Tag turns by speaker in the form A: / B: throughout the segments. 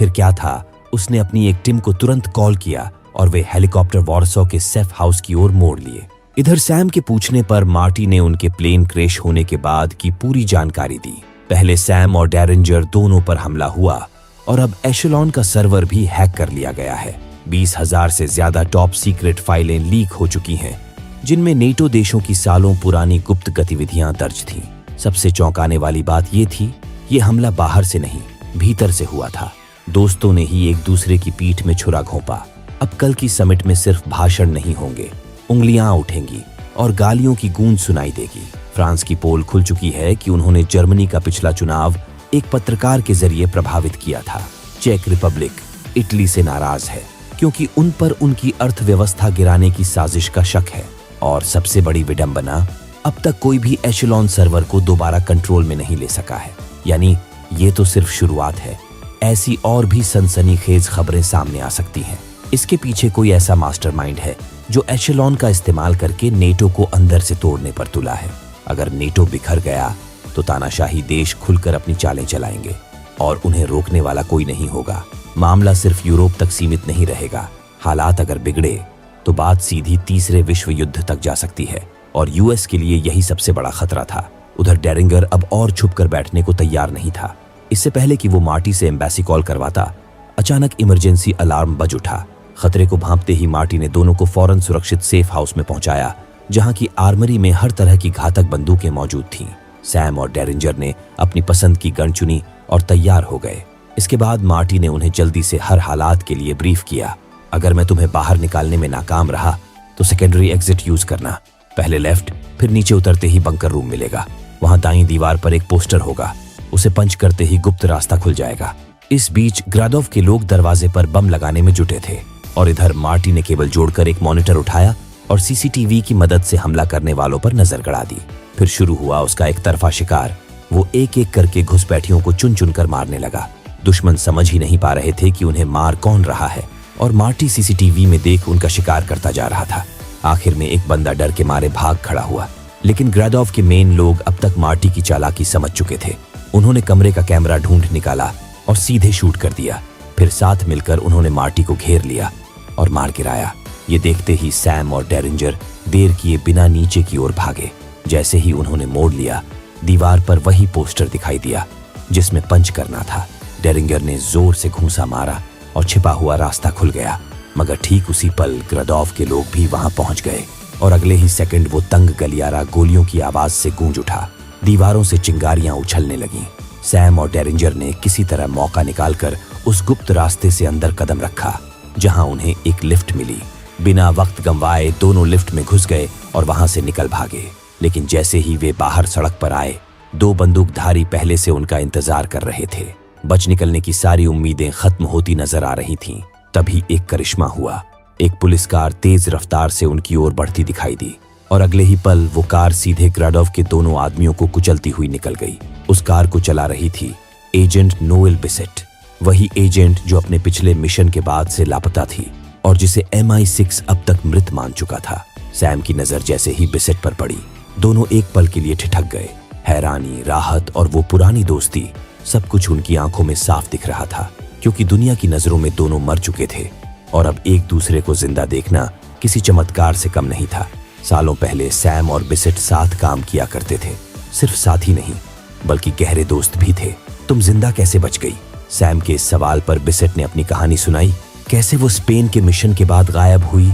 A: फिर क्या था, उसने अपनी एक टीम को तुरंत कॉल किया और वे हेलीकॉप्टर वॉर्सो के सेफ हाउस की ओर मोड़ लिए। इधर सैम के पूछने पर मार्टी ने उनके प्लेन क्रैश होने के बाद की पूरी जानकारी दी। पहले सैम और डेरिंजर दोनों पर हमला हुआ और अब एशेलॉन का सर्वर भी हैक कर लिया गया है। 20,000 से ज्यादा टॉप सीक्रेट फाइलें लीक हो चुकी हैं, जिनमें नेटो देशों की सालों पुरानी गुप्त गतिविधियां दर्ज थीं। सबसे चौंकाने वाली बात ये थी, ये हमला बाहर से नहीं, भीतर से हुआ था। दोस्तों ने ही एक दूसरे की पीठ में छुरा घोंपा। अब कल की समिट में सिर्फ भाषण नहीं होंगे, उंगलियां उठेंगी और गालियों की गूंज सुनाई देगी। फ्रांस की पोल खुल चुकी है कि उन्होंने जर्मनी का पिछला चुनाव एक पत्रकार के जरिए प्रभावित किया था। चेक रिपब्लिक इटली से नाराज है क्योंकि उन पर उनकी अर्थव्यवस्था गिराने की साजिश का शक है। और सबसे बड़ी विडंबना, अब तक कोई भी एशेलॉन सर्वर को दोबारा कंट्रोल में नहीं ले सका है। यानी ये तो सिर्फ शुरुआत है, ऐसी और भी सनसनीखेज खबरें सामने आ सकती हैं। इसके पीछे कोई ऐसा मास्टरमाइंड है जो एशेलॉन का इस्तेमाल करके नेटो को अंदर से तोड़ने पर तुला है। अगर नेटो बिखर गया तो तानाशाही देश खुलकर अपनी चालें चलाएंगे और उन्हें रोकने वाला कोई नहीं होगा। मामला सिर्फ यूरोप तक सीमित नहीं रहेगा। हालात अगर बिगड़े तो बात सीधी तीसरे विश्व युद्ध तक जा सकती है और यूएस के लिए यही सबसे बड़ा खतरा था। उधर डेरिंगर अब और छुप कर बैठने को तैयार नहीं था। इससे पहले कि वो मार्टी से एम्बेसी कॉल करवाता, अचानक इमरजेंसी अलार्म बज उठा। खतरे को भांपते ही मार्टी ने दोनों को फौरन सुरक्षित सेफ हाउस में पहुंचाया, जहां की आर्मरी में हर तरह की घातक बंदूकें मौजूद थीं। सैम और डेरिंजर ने अपनी पसंद की गन चुनी और तैयार हो गए। इसके बाद मार्टी ने उन्हें जल्दी से हर हालात के लिए ब्रीफ किया। अगर मैं तुम्हें बाहर निकालने में नाकाम रहा तो सेकेंडरी एग्जिट यूज करना। पहले लेफ्ट, फिर नीचे उतरते ही बंकर रूम मिलेगा। वहां दाईं दीवार पर एक पोस्टर होगा, उसे पंच करते ही गुप्त रास्ता खुल जाएगा। इस बीच ग्रादोव के लोग दरवाजे पर बम लगाने में जुटे थे और इधर मार्टी ने केबल जोड़कर एक मॉनिटर उठाया और सीसीटीवी की मदद से हमला करने वालों पर नजर गड़ा दी। फिर शुरू हुआ उसका एक तरफा शिकार। वो एक एक करके घुसपैठियों को चुन चुन कर मारने लगा। दुश्मन समझ ही नहीं पा रहे थे कि उन्हें मार कौन रहा है और मार्टी सीसीटीवी में देख उनका शिकार करता जा रहा था। आखिर में एक बंदा डर के मारे भाग खड़ा हुआ, लेकिन ग्रादोव के मेन लोग अब तक मार्टी की चालाकी समझ चुके थे। उन्होंने कमरे का कैमरा ढूंढ निकाला और सीधे शूट कर दिया। फिर साथ मिलकर उन्होंने मार्टी को घेर लिया और मार गिराया। ये देखते ही सैम और डेरिंजर देर किए बिना नीचे की ओर भागे। जैसे ही उन्होंने मोड़ लिया, दीवार पर वही पोस्टर दिखाई दिया जिसमें पंच करना था। डेरिंजर ने जोर से घूंसा मारा और छिपा हुआ रास्ता खुल गया। मगर ठीक उसी पल ग्रादोव के लोग भी वहां पहुंच गए और अगले ही सेकंड वो तंग गलियारा गोलियों की आवाज से गूंज उठा। दीवारों से चिंगारियां उछलने लगीं। सैम और डेरिंजर ने किसी तरह मौका निकालकर उस गुप्त रास्ते से अंदर कदम रखा, जहां उन्हें एक लिफ्ट मिली। बिना वक्त गंवाए दोनों लिफ्ट में घुस गए और वहां से निकल भागे। लेकिन जैसे ही वे बाहर सड़क पर आए, दो बंदूकधारी पहले से उनका इंतजार कर रहे थे। बच निकलने की सारी उम्मीदें खत्म होती नजर आ रही थीं। तभी एक करिश्मा हुआ। एक पुलिस कार तेज रफ्तार से उनकी ओर बढ़ती दिखाई दी और अगले ही पल वो कार सीधे ग्रादोव के दोनों आदमियों को कुचलती हुई निकल गई। उस कार को चला रही थी एजेंट नोएल बिसेट, वही एजेंट जो अपने पिछले मिशन के बाद से लापता थी और जिसे MI6 अब तक मृत मान चुका था। सैम की नजर जैसे ही बिसेट पर पड़ी, दोनों एक पल के लिए ठिठक गए। हैरानी, राहत और वो पुरानी दोस्ती, सब कुछ उनकी आंखों में साफ दिख रहा था, क्योंकि दुनिया की नजरों में दोनों मर चुके थे और अब एक दूसरे को जिंदा देखना किसी चमत्कार से कम नहीं था। सालों पहले सैम और बिसेट साथ काम किया करते थे। सिर्फ साथी नहीं बल्कि गहरे दोस्त भी थे। तुम जिंदा कैसे बच गई? सैम के इस सवाल पर बिसेट ने अपनी कहानी सुनाई। कैसे वो स्पेन के मिशन के बाद गायब हुई,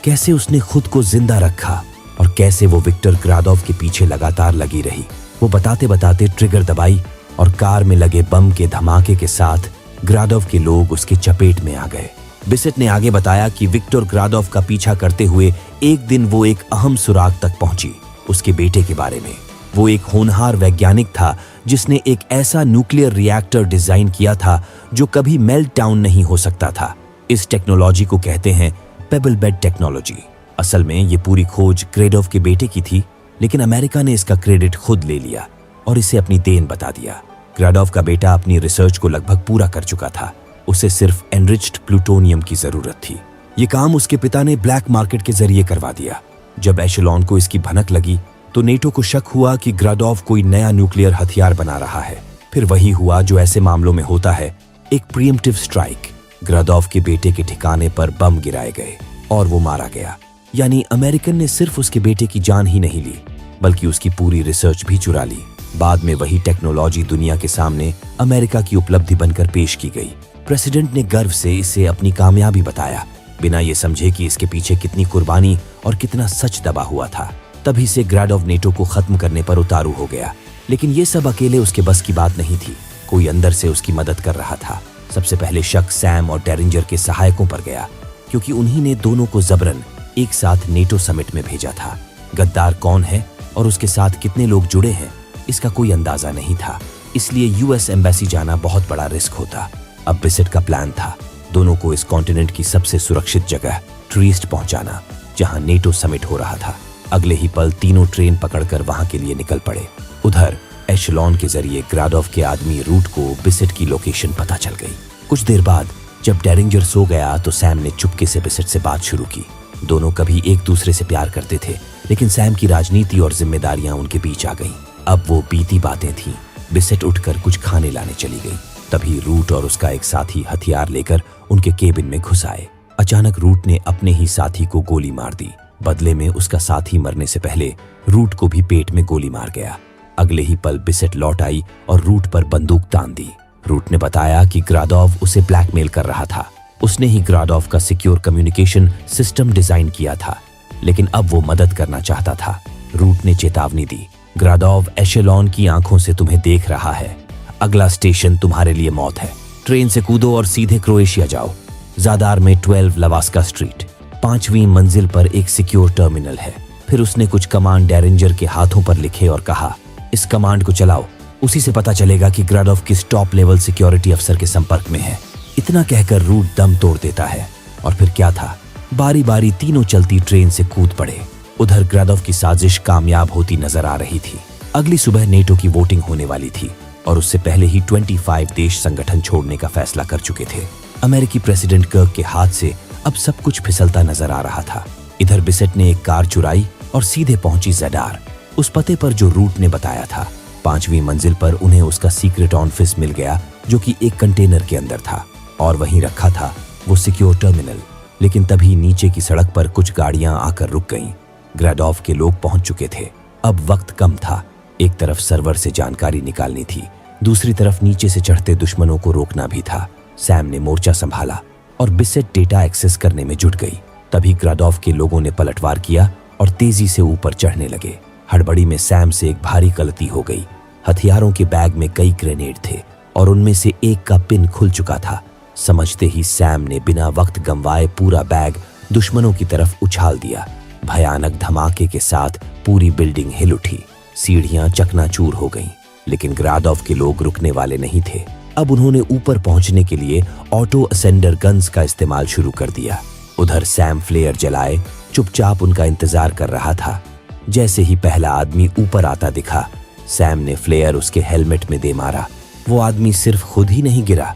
A: कैसे उसने खुद को जिंदा रखा और कैसे वो विक्टर ग्रादोव के पीछे लगातार लगी रही। वो बताते बताते ट्रिगर दबाई और कार में लगे बम के धमाके के साथ ग्रादोव के लोग उसके चपेट में आ गए। बिसेट ने आगे बताया कि विक्टर ग्रादोव का पीछा करते हुए एक दिन वो एक अहम सुराग तक पहुंची, उसके बेटे के बारे में। वो एक होनहार वैज्ञानिक था जिसने एक ऐसा न्यूक्लियर रिएक्टर डिजाइन किया था जो कभी मेल्ट डाउन नहीं हो सकता था। इस टेक्नोलॉजी को कहते हैं पेबल बेड टेक्नोलॉजी। असल में ये पूरी खोज ग्रादोव के बेटे की थी, लेकिन अमेरिका ने इसका क्रेडिट खुद ले लिया और इसे अपनी देन बता दिया। ग्रादोव का बेटा अपनी रिसर्च को लगभग पूरा कर चुका था। उसे सिर्फ एनरिच्ड प्लूटोनियम की जरूरत थी। ये काम उसके पिता ने ब्लैक मार्केट के जरिए करवा दिया। जब एशेलॉन को इसकी भनक लगी तो नेटो को शक हुआ कि ग्रादोव कोई नया न्यूक्लियर हथियार बना रहा है। फिर वही हुआ जो ऐसे मामलों में होता है। एक प्रीएम्प्टिव स्ट्राइक। ग्रादोव के बेटे के ठिकाने पर बम गिराए गए और वो मारा गया। यानी अमेरिकन ने सिर्फ उसके बेटे की जान ही नहीं ली, बल्कि उसकी पूरी रिसर्च भी चुरा ली। बाद में वही टेक्नोलॉजी दुनिया के सामने अमेरिका की उपलब्धि बनकर पेश की गई। प्रेसिडेंट ने गर्व से इसे अपनी कामयाबी बताया, बिना ये समझे कि इसके पीछे कितनी कुर्बानी और कितना सच दबा हुआ था। तभी से ग्राडोव नेटो को खत्म करने पर उतारू हो गया। लेकिन ये सब अकेले उसके बस की बात नहीं थी, कोई अंदर से उसकी मदद कर रहा था। सबसे पहले शक सैम और डेरिंजर के सहायकों पर गया, क्योंकि उन्हीं ने दोनों को जबरन एक साथ नेटो समिट में भेजा था। गद्दार कौन है और उसके साथ कितने लोग जुड़े हैं, इसका कोई अंदाजा नहीं था। इसलिए यूएस एम्बेसी जाना बहुत बड़ा रिस्क होता। अब बिसेट का प्लान था दोनों को इस कॉन्टिनेंट की सबसे सुरक्षित जगह ट्रिएस्ट पहुंचाना, जहां नेटो समिट हो रहा था। अगले ही पल तीनों ट्रेन पकड़कर वहां के लिए निकल पड़े। उधर एशेलॉन के जरिए ग्राडोव के आदमी रूट को बिसेट की लोकेशन पता चल गई। कुछ देर बाद जब डेरिंजर सो गया तो सैम ने चुपके से बिसेट से बात शुरू की। दोनों कभी एक दूसरे से प्यार करते थे, लेकिन सैम की राजनीति और जिम्मेदारियां उनके बीच आ गईं। अब वो बीती बातें थीं। बिसेट उठकर कुछ खाने लाने चली गई। तभी रूट और उसका एक साथी हथियार लेकर उनके केबिन में घुस आए। अचानक रूट ने अपने ही साथी को गोली मार दी। बदले में उसका साथी मरने से पहले रूट को भी पेट में गोली मार गया। अगले ही पल बिसेट लौट आई और रूट पर बंदूक तान दी। रूट ने बताया कि ग्रादोव उसे ब्लैकमेल कर रहा था। उसने ही ग्रादोव का सिक्योर कम्युनिकेशन सिस्टम डिजाइन किया था, लेकिन अब वो मदद करना चाहता था। रूट ने चेतावनी दी, ग्रादोव एशेलॉन की आंखों से तुम्हें देख रहा है। अगला स्टेशन तुम्हारे लिए मौत है। ट्रेन से कूदो और सीधे क्रोएशिया जाओ। ज़ादार में 12 लवास्का स्ट्रीट, 5वीं मंजिल पर एक सिक्योर टर्मिनल है। फिर उसने कुछ कमांड डेरिंजर के हाथों पर लिखे और कहा, इस कमांड को चलाओ, उसी से पता चलेगा कि ग्राडोव किस टॉप लेवल सिक्योरिटी अफसर के संपर्क में है। इतना कहकर रूट दम तोड़ देता है। और फिर क्या था, बारी बारी तीनों चलती ट्रेन से कूद पड़े। उधर ग्रादोव की साजिश कामयाब होती नजर आ रही थी। अगली सुबह नेटो की वोटिंग होने वाली थी और उससे पहले ही 25 देश संगठन छोड़ने का फैसला कर चुके थे। अमेरिकी प्रेसिडेंट कर्क के हाथ से अब सब कुछ फिसलता नजर आ रहा था। इधर बिसेट ने एक कार चुराई और सीधे पहुंची ज़ेडार, उस पते पर जो रूट ने बताया था। 5वीं मंजिल पर उन्हें उसका सीक्रेट ऑफिस मिल गया, जो कि एक कंटेनर के अंदर था, और वहीं रखा था वो सिक्योर टर्मिनल। लेकिन तभी नीचे की सड़क पर कुछ गाड़ियां आकर रुक गईं। ग्राडोव के लोग पहुंच चुके थे। अब वक्त कम था। एक तरफ सर्वर से जानकारी निकालनी थी, दूसरी तरफ नीचे से चढ़ते दुश्मनों को रोकना भी था। सैम ने मोर्चा संभाला और बिसेट डेटा एक्सेस करने में जुट गई। तभी ग्राडोव के लोगों ने पलटवार किया और तेजी से ऊपर चढ़ने लगे। हड़बड़ी में सैम से एक भारी गलती हो गई। हथियारों के बैग में कई ग्रेनेड थे और उनमें से एक का पिन खुल चुका था। समझते ही सैम ने बिना वक्त गंवाए पूरा बैग दुश्मनों की तरफ उछाल दिया। भयानक धमाके के साथ पूरी बिल्डिंग हिल उठी। सीढ़ियां चकनाचूर हो गईं, लेकिन ग्रादोव के लोग रुकने वाले नहीं थे। अब उन्होंने ऊपर पहुंचने के लिए ऑटो असेंडर गन्स का इस्तेमाल शुरू कर दिया। उधर सैम फ्लेयर जलाए चुपचाप उनका इंतजार कर रहा था। जैसे ही पहला आदमी ऊपर आता दिखा, सैम ने फ्लेयर उसके हेलमेट में दे मारा। वो आदमी सिर्फ खुद ही नहीं गिरा,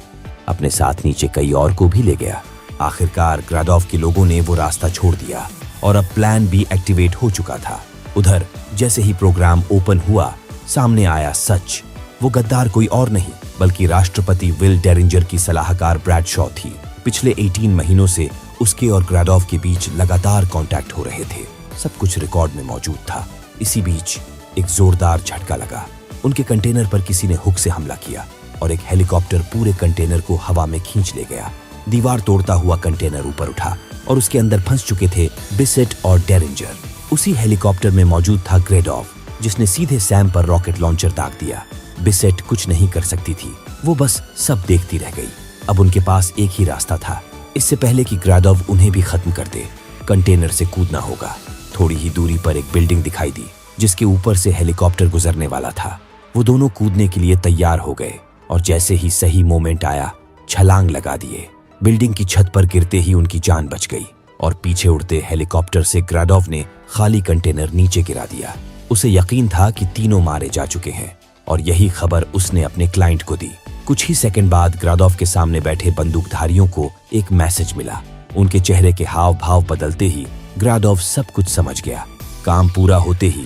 A: अपने साथ नीचे कई और को भी ले गया। आखिरकार ग्रादोव के लोगों ने वो रास्ता छोड़ दिया और अब प्लान भी एक्टिवेट हो चुका था। उधर जैसे ही प्रोग्राम ओपन हुआ, सामने आया सच। वो गद्दार कोई और नहीं बल्कि राष्ट्रपति विल डेरिंजर की सलाहकार ब्रैडशॉ थी। पिछले 18 महीनों से उसके और ग्राडोव के बीच लगातार कांटेक्ट हो रहे थे। सब कुछ रिकॉर्ड में मौजूद था। इसी बीच एक जोरदार झटका लगा। उनके कंटेनर पर किसी ने हुक से हमला किया और एक हेलीकॉप्टर पूरे कंटेनर को हवा में खींच ले गया। दीवार तोड़ता हुआ कंटेनर ऊपर उठा और उसके अंदर फंस चुके थे बिसेट और डेरिंजर। उसी हेलीकॉप्टर में मौजूद था ग्राडोव, जिसने सीधे सैम पर रॉकेट लॉन्चर दाग दिया। बिसेट कुछ नहीं कर सकती थी, वो बस सब देखती रह गई। अब उनके पास एक ही रास्ता था। इससे पहले कि ग्राडोव उन्हें भी खत्म कर दे, कंटेनर से कूदना होगा। थोड़ी ही दूरी पर एक बिल्डिंग दिखाई दी, जिसके ऊपर से हेलीकॉप्टर गुजरने वाला था। वो दोनों कूदने के लिए तैयार हो गए और जैसे ही सही मोमेंट आया, छलांग लगा दिए। बिल्डिंग की छत पर गिरते ही उनकी जान बच गई और पीछे उड़ते हेलीकॉप्टर से ग्राडोव ने खाली कंटेनर नीचे गिरा दिया। उसे यकीन था कि तीनों मारे जा चुके हैं और यही खबर उसने अपने क्लाइंट को दी। कुछ ही सेकंड बाद ग्राडोव के सामने बैठे बंदूकधारियों को एक मैसेज मिला। उनके चेहरे के हाव भाव बदलते ही ग्राडोव सब कुछ समझ गया। काम पूरा होते ही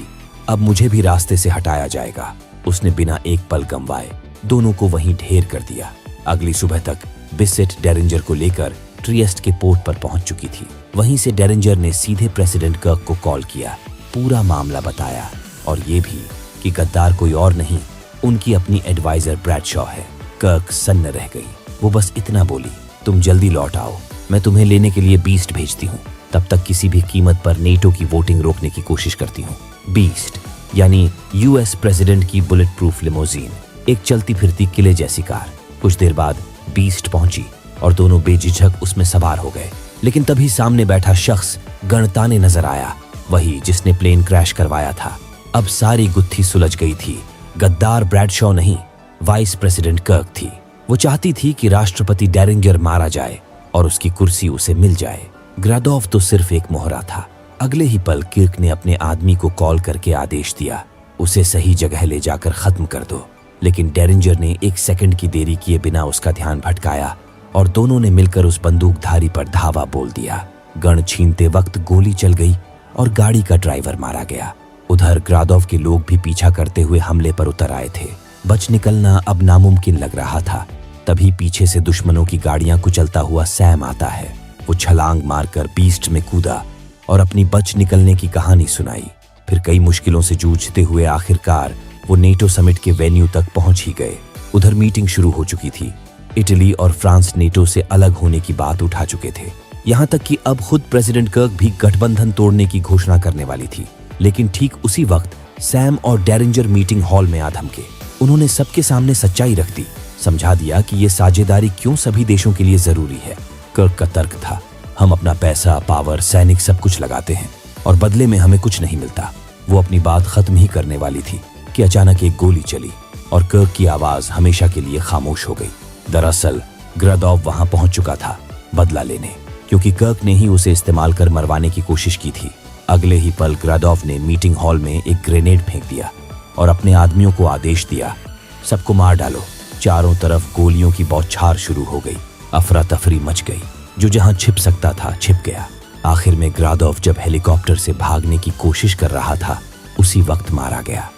A: अब मुझे भी रास्ते से हटाया जाएगा। उसने बिना एक पल गंवाए दोनों को वहीं ढेर कर दिया। अगली सुबह तक बिसेट डेरिंजर को लेकर ट्रिएस्ट के पोर्ट पर पहुंच चुकी थी। वहीं से डेरिंजर ने सीधे प्रेसिडेंट कर्क को कॉल किया, पूरा मामला बताया और ये भी कि गद्दार कोई और नहीं, उनकी अपनी एडवाइजर ब्रैडशॉ है। कर्क सन्न रह गई। वो बस इतना बोली, तुम जल्दी लौट आओ, मैं तुम्हें लेने के लिए बीस्ट भेजती हूँ। तब तक किसी भी कीमत पर नेटो की वोटिंग रोकने की कोशिश करती हूँ। बीस्ट यानी यूएस प्रेसिडेंट की बुलेट प्रूफ लिमोजीन, एक चलती फिरती किले जैसी कार। कुछ देर बाद बीस्ट पहुंची और दोनों बेझिझक उसमें सवार हो गए। लेकिन तभी सामने बैठा शख्स गणताने नजर आया, वही जिसने प्लेन क्रैश करवाया था। अब सारी गुत्थी सुलझ गई थी। गद्दार ब्रैडशॉ नहीं, वाइस प्रेसिडेंट कर्क थी। वो चाहती थी कि राष्ट्रपति डेरिंजर मारा जाए और उसकी कुर्सी उसे मिल जाए। ग्रादोव तो सिर्फ एक मोहरा था। अगले ही पल किर्क ने अपने आदमी को कॉल करके आदेश दिया, उसे सही जगह ले जाकर खत्म कर दो। लेकिन डेरिंजर ने एक सेकंड की देरी किए बिना उसका ध्यान भटकाया और दोनों ने मिलकर उस बंदूकधारी पर धावा बोल दिया। गन छीनते वक्त गोली चल गई और गाड़ी का ड्राइवर मारा गया। उधर ग्रादोव के लोग भी पीछा करते हुए हमले पर उतर आए थे। बच निकलना अब नामुमकिन लग रहा था। तभी पीछे से दुश्मनों की गाड़ियां कुचलता हुआ सैम आता है। वो छलांग मारकर बीस्ट में कूदा और अपनी बच निकलने की कहानी सुनाई। फिर कई मुश्किलों से जूझते हुए आखिरकार वो नेटो समिट के वेन्यू तक पहुंच ही गए। उधर मीटिंग शुरू हो चुकी थी। इटली और फ्रांस नेटो से अलग होने की बात उठा चुके थे। यहाँ तक कि अब खुद प्रेसिडेंट कर्क भी गठबंधन तोड़ने की घोषणा करने वाली थी। लेकिन ठीक उसी वक्त सैम और डेरिंजर मीटिंग हॉल में आ धमके। उन्होंने सबके सामने सच्चाई रख दी, समझा दिया कि ये साझेदारी क्यों सभी देशों के लिए जरूरी है। कर्क का तर्क था, हम अपना पैसा, पावर, सैनिक सब कुछ लगाते हैं और बदले में हमें कुछ नहीं मिलता। वो अपनी बात खत्म ही करने वाली थी कि अचानक एक गोली चली और कर्क की आवाज हमेशा के लिए खामोश हो गई। दरअसल ग्रादोव वहां पहुंच चुका था बदला लेने, क्योंकि कर्क ने ही उसे इस्तेमाल कर मरवाने की कोशिश की थी। अगले ही पल ग्रादोव ने मीटिंग हॉल में एक ग्रेनेड फेंक दिया और अपने आदमियों को आदेश दिया, सबको मार डालो। चारों तरफ गोलियों की बौछार शुरू हो गई। अफरा तफरी मच गई। जो जहां छिप सकता था छिप गया। आखिर में ग्रादोव जब हेलीकॉप्टर से भागने की कोशिश कर रहा था, उसी वक्त मारा गया।